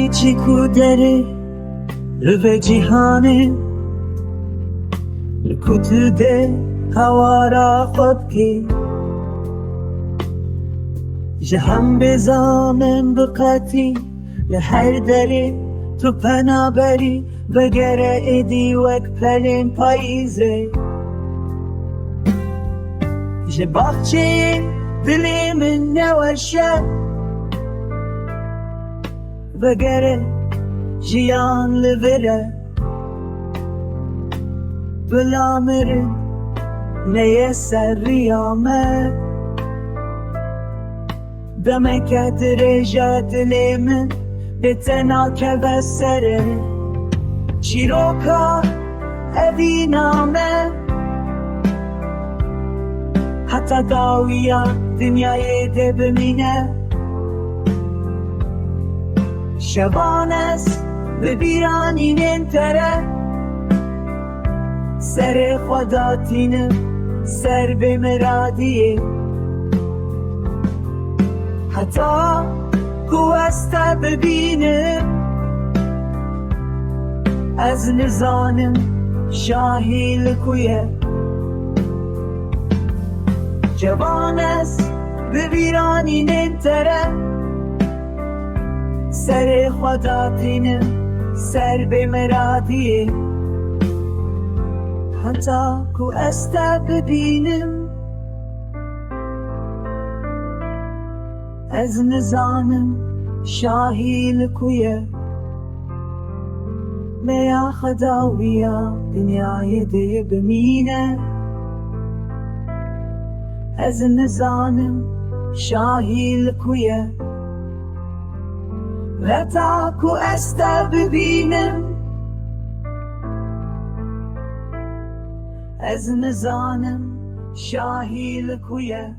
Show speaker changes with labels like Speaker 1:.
Speaker 1: چی کو داره رو جهانه لکوت ده هوارا خود که جهم بزامن بقاتی لهر دری تو پنا بری وگره ایدی وک پلین پاییزه جباخچه دلی من نوشه وگره جیان لبره بلا مرن نیسر ریامه دمک درجات لیمن بتنا که بسره چیروکا ادی نامه حتی داویا دنیای ده بمینه شبانست ببیرانی ننتره سر خداتینه سر به مرادیه حتی کوسته ببینه از نزانم شاهی لکویه جوان است به ویرانی ننتره سر خداتینه سر به مرادیه حتی کوسته ببینم از نزانم شاهی لکویه میا خداویا دنیای ده بمینه از نزانم شاهی لکویه و تا کو استا ببینم از نزانم شاهی لکویه